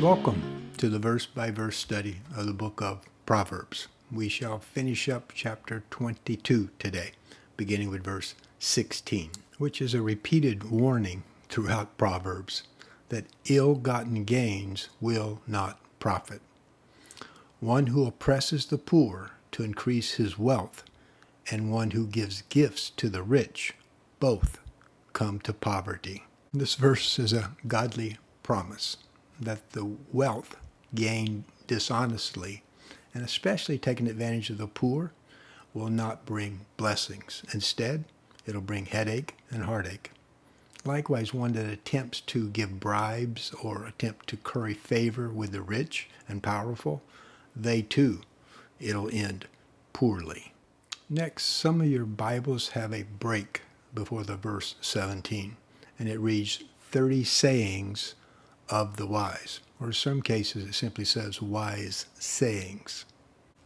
Welcome to the verse-by-verse study of the book of Proverbs. We shall finish up chapter 22 today, beginning with verse 16, which is a repeated warning throughout Proverbs that ill-gotten gains will not profit. One who oppresses the poor to increase his wealth and one who gives gifts to the rich, both come to poverty. This verse is a godly promise that the wealth gained dishonestly, and especially taking advantage of the poor, will not bring blessings. Instead, it'll bring headache and heartache. Likewise, one that attempts to give bribes or attempt to curry favor with the rich and powerful, they too, it'll end poorly. Next, some of your Bibles have a break before the verse 17, and it reads 30 sayings of the wise, or in some cases it simply says wise sayings.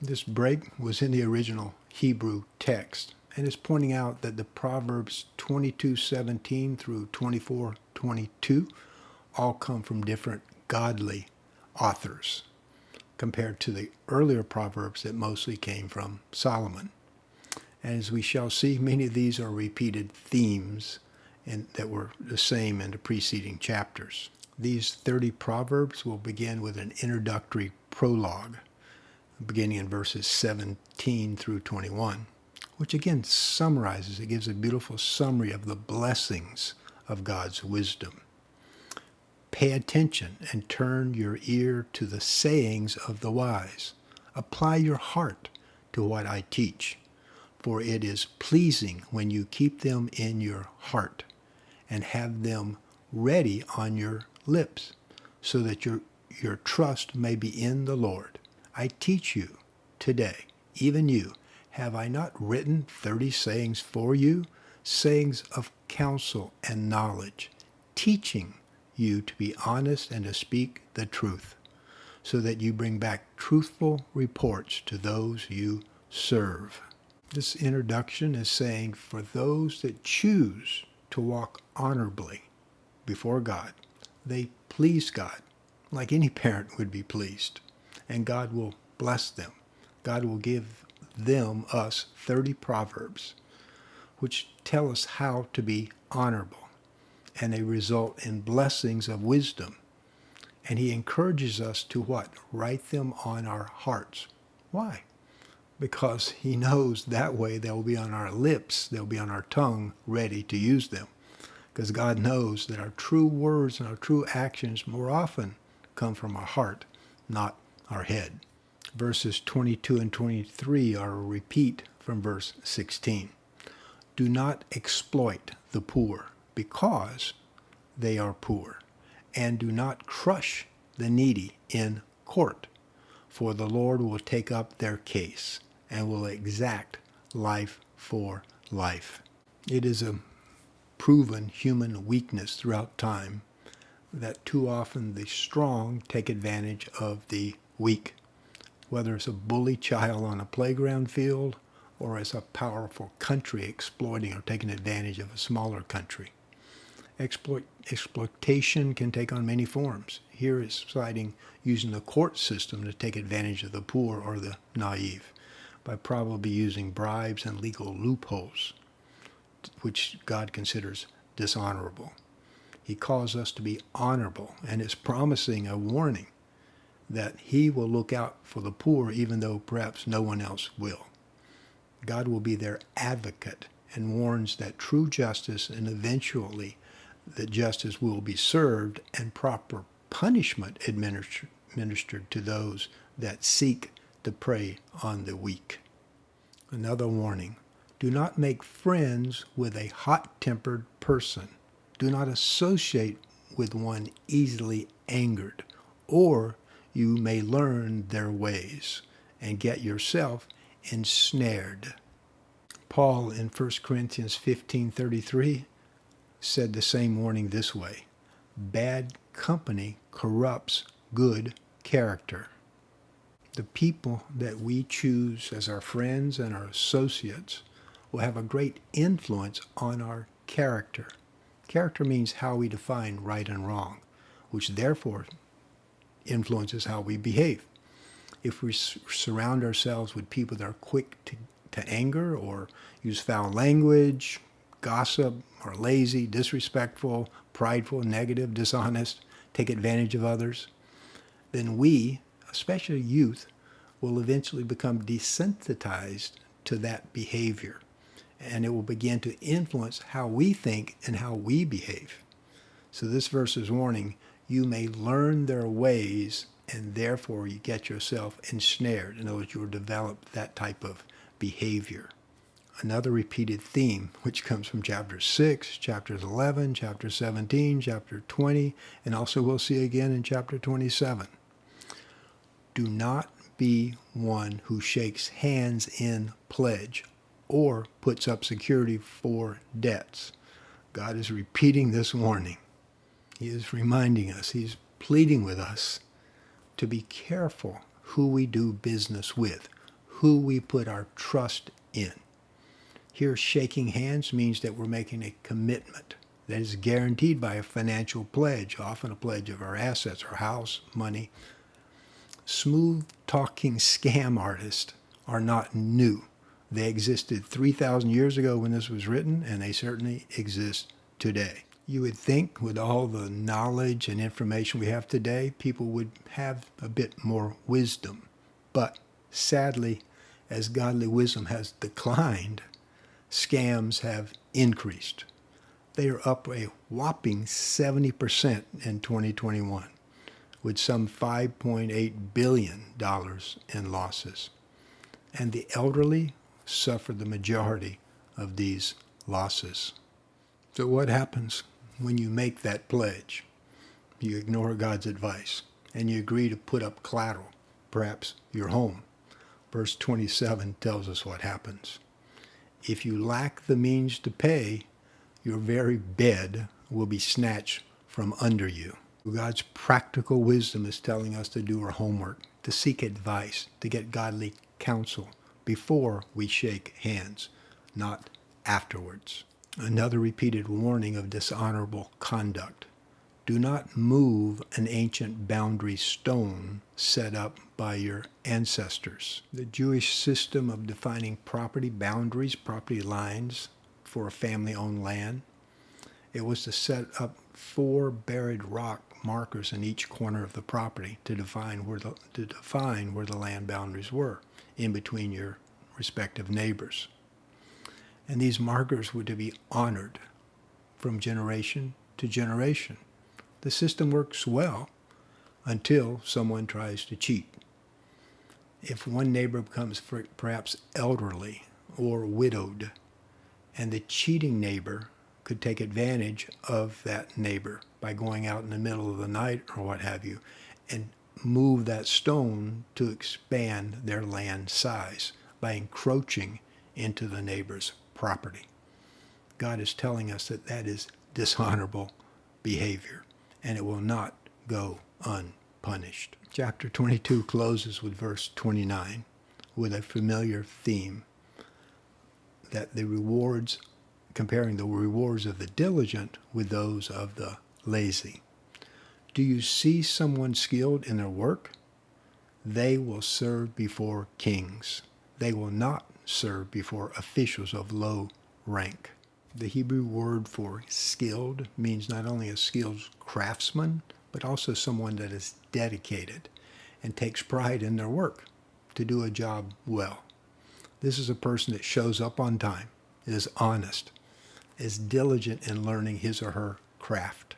This break was in the original Hebrew text and is pointing out that the Proverbs 22:17 through 24:22 all come from different godly authors compared to the earlier Proverbs that mostly came from Solomon. And as we shall see, many of these are repeated themes that were the same in the preceding chapters. These 30 Proverbs will begin with an introductory prologue, beginning in verses 17 through 21, which again summarizes, it gives a beautiful summary of the blessings of God's wisdom. Pay attention and turn your ear to the sayings of the wise. Apply your heart to what I teach, for it is pleasing when you keep them in your heart and have them ready on your lips, so that your trust may be in the Lord. I teach you today, even you, have I not written 30 sayings for you, sayings of counsel and knowledge, teaching you to be honest and to speak the truth, so that you bring back truthful reports to those you serve. This introduction is saying for those that choose to walk honorably before God, they please God, like any parent would be pleased, and God will bless them. God will give us 30 Proverbs, which tell us how to be honorable, and they result in blessings of wisdom. And he encourages us to what? Write them on our hearts. Why? Because he knows that way they'll be on our lips, they'll be on our tongue, ready to use them. Because God knows that our true words and our true actions more often come from our heart, not our head. Verses 22 and 23 are a repeat from verse 16. Do not exploit the poor because they are poor, and do not crush the needy in court, for the Lord will take up their case and will exact life for life. It is a proven human weakness throughout time that too often the strong take advantage of the weak, whether it's a bully child on a playground field or as a powerful country exploiting or taking advantage of a smaller country. Exploitation can take on many forms. Here it's citing using the court system to take advantage of the poor or the naive by probably using bribes and legal loopholes, which God considers dishonorable. He calls us to be honorable and is promising a warning that he will look out for the poor even though perhaps no one else will. God will be their advocate and warns that true justice and eventually that justice will be served and proper punishment administered to those that seek to prey on the weak. Another warning. Do not make friends with a hot-tempered person. Do not associate with one easily angered, or you may learn their ways and get yourself ensnared. Paul in 1 Corinthians 15:33 said the same warning this way: bad company corrupts good character. The people that we choose as our friends and our associates will have a great influence on our character. Character means how we define right and wrong, which therefore influences how we behave. If we surround ourselves with people that are quick to anger or use foul language, gossip, or lazy, disrespectful, prideful, negative, dishonest, take advantage of others, then we, especially youth, will eventually become desensitized to that behavior. And it will begin to influence how we think and how we behave. So this verse is warning, you may learn their ways and therefore you get yourself ensnared. In other words, you will develop that type of behavior. Another repeated theme, which comes from chapter 6, chapters 11, chapter 17, chapter 20, and also we'll see again in chapter 27. Do not be one who shakes hands in pledge or puts up security for debts. God is repeating this warning. He is reminding us, he's pleading with us to be careful who we do business with, who we put our trust in. Here, shaking hands means that we're making a commitment that is guaranteed by a financial pledge, often a pledge of our assets, our house, money. Smooth-talking scam artists are not new. They existed 3,000 years ago when this was written, and they certainly exist today. You would think with all the knowledge and information we have today, people would have a bit more wisdom. But sadly, as godly wisdom has declined, scams have increased. They are up a whopping 70% in 2021, with some $5.8 billion in losses. And the elderly suffer the majority of these losses. So what happens when you make that pledge? You ignore God's advice and you agree to put up collateral, perhaps your home. Verse 27 tells us what happens. If you lack the means to pay, your very bed will be snatched from under you. God's practical wisdom is telling us to do our homework, to seek advice, to get godly counsel before we shake hands, not afterwards. Another repeated warning of dishonorable conduct. Do not move an ancient boundary stone set up by your ancestors. The Jewish system of defining property boundaries, property lines for a family-owned land, it was to set up 4 buried rock markers in each corner of the property to define where the land boundaries were in between your respective neighbors. And these markers were to be honored from generation to generation. The system works well until someone tries to cheat. If one neighbor becomes perhaps elderly or widowed, and the cheating neighbor could take advantage of that neighbor by going out in the middle of the night or what have you, and move that stone to expand their land size by encroaching into the neighbor's property. God is telling us that that is dishonorable behavior, and it will not go unpunished. Chapter 22 closes with verse 29 with a familiar theme, that the rewards, comparing the rewards of the diligent with those of the lazy. Do you see someone skilled in their work? They will serve before kings. They will not serve before officials of low rank. The Hebrew word for skilled means not only a skilled craftsman, but also someone that is dedicated and takes pride in their work to do a job well. This is a person that shows up on time, is honest, is diligent in learning his or her craft.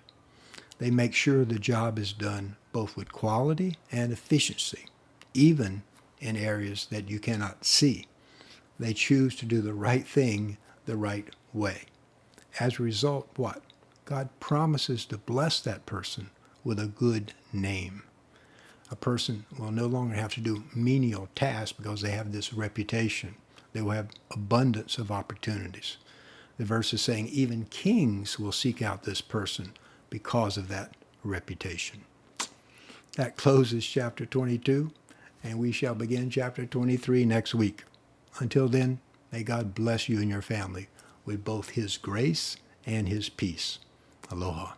They make sure the job is done both with quality and efficiency, even in areas that you cannot see. They choose to do the right thing the right way. As a result, what? God promises to bless that person with a good name. A person will no longer have to do menial tasks because they have this reputation. They will have abundance of opportunities. The verse is saying even kings will seek out this person because of that reputation. That closes chapter 22, and we shall begin chapter 23 next week. Until then, may God bless you and your family with both his grace and his peace. Aloha.